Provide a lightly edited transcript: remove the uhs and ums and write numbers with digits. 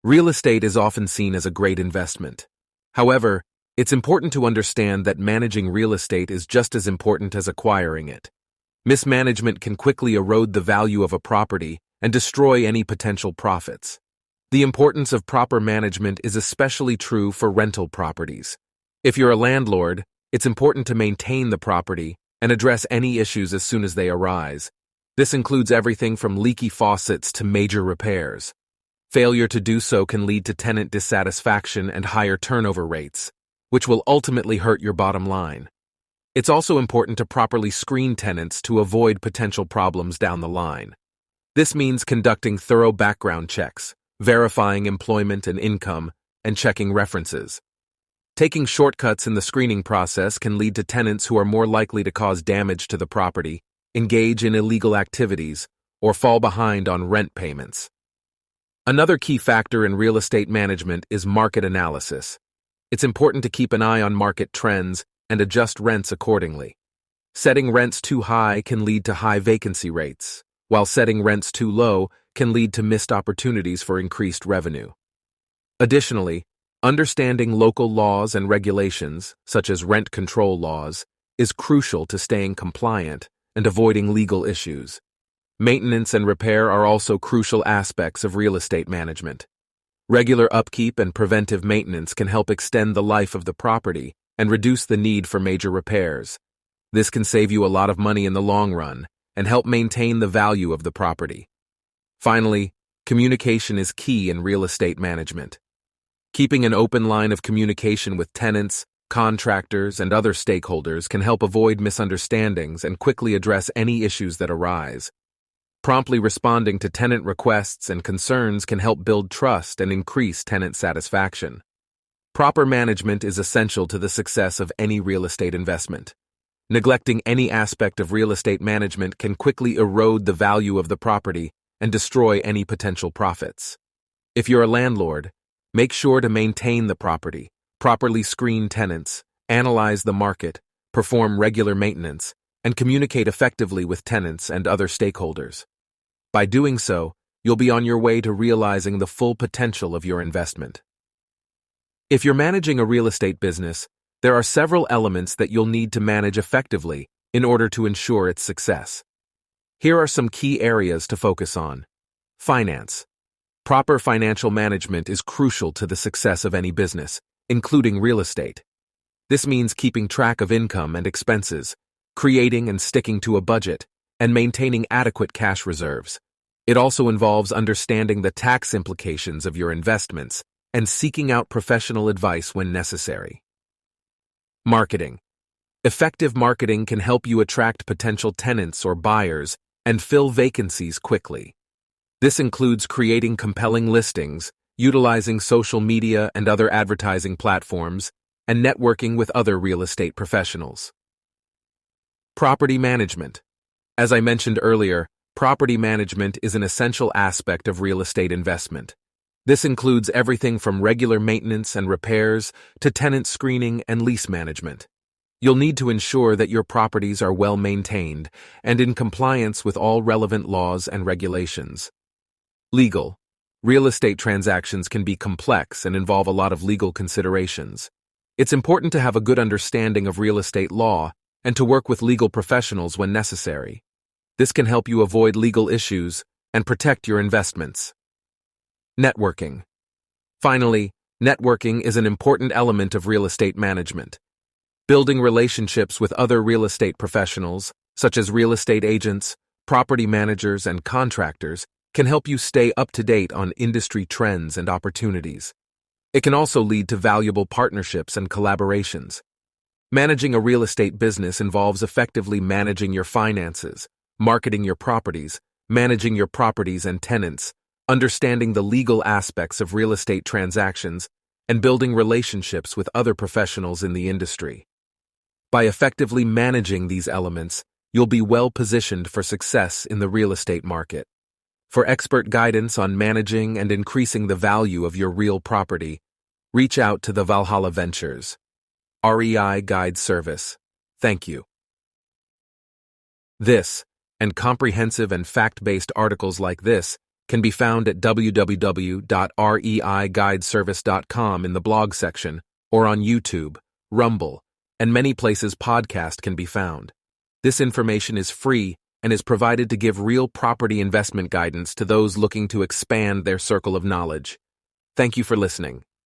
Real estate is often seen as a great investment. However, it's important to understand that managing real estate is just as important as acquiring it. Mismanagement can quickly erode the value of a property and destroy any potential profits. The importance of proper management is especially true for rental properties. If you're a landlord, it's important to maintain the property and address any issues as soon as they arise. This includes everything from leaky faucets to major repairs. Failure to do so can lead to tenant dissatisfaction and higher turnover rates, which will ultimately hurt your bottom line. It's also important to properly screen tenants to avoid potential problems down the line. This means conducting thorough background checks, verifying employment and income, and checking references. Taking shortcuts in the screening process can lead to tenants who are more likely to cause damage to the property, engage in illegal activities, or fall behind on rent payments. Another key factor in real estate management is market analysis. It's important to keep an eye on market trends and adjust rents accordingly. Setting rents too high can lead to high vacancy rates, while setting rents too low can lead to missed opportunities for increased revenue. Additionally, understanding local laws and regulations, such as rent control laws, is crucial to staying compliant and avoiding legal issues. Maintenance and repair are also crucial aspects of real estate management. Regular upkeep and preventive maintenance can help extend the life of the property and reduce the need for major repairs. This can save you a lot of money in the long run and help maintain the value of the property. Finally, communication is key in real estate management. Keeping an open line of communication with tenants, contractors, and other stakeholders can help avoid misunderstandings and quickly address any issues that arise. Promptly responding to tenant requests and concerns can help build trust and increase tenant satisfaction. Proper management is essential to the success of any real estate investment. Neglecting any aspect of real estate management can quickly erode the value of the property and destroy any potential profits. If you're a landlord, make sure to maintain the property, properly screen tenants, analyze the market, perform regular maintenance, and communicate effectively with tenants and other stakeholders. By doing so, you'll be on your way to realizing the full potential of your investment. If you're managing a real estate business, there are several elements that you'll need to manage effectively in order to ensure its success. Here are some key areas to focus on. Finance. Proper financial management is crucial to the success of any business, including real estate. This means keeping track of income and expenses, creating and sticking to a budget, and maintaining adequate cash reserves. It also involves understanding the tax implications of your investments and seeking out professional advice when necessary. Marketing. Effective marketing can help you attract potential tenants or buyers and fill vacancies quickly. This includes creating compelling listings, utilizing social media and other advertising platforms, and networking with other real estate professionals. Property management. As I mentioned earlier, property management is an essential aspect of real estate investment. This includes everything from regular maintenance and repairs to tenant screening and lease management. You'll need to ensure that your properties are well maintained and in compliance with all relevant laws and regulations. Legal. Real estate transactions can be complex and involve a lot of legal considerations. It's important to have a good understanding of real estate law and to work with legal professionals when necessary. This can help you avoid legal issues and protect your investments. Networking. Finally, networking is an important element of real estate management. Building relationships with other real estate professionals, such as real estate agents, property managers, and contractors, can help you stay up to date on industry trends and opportunities. It can also lead to valuable partnerships and collaborations. Managing a real estate business involves effectively managing your finances, marketing your properties, managing your properties and tenants, understanding the legal aspects of real estate transactions, and building relationships with other professionals in the industry. By effectively managing these elements, you'll be well positioned for success in the real estate market. For expert guidance on managing and increasing the value of your real property, reach out to the Valhalla Ventures REI Guide Service. Thank you. This, and comprehensive and fact-based articles like this, can be found at www.reiguideservice.com in the blog section, or on YouTube, Rumble, and many places podcast can be found. This information is free and is provided to give real property investment guidance to those looking to expand their circle of knowledge. Thank you for listening.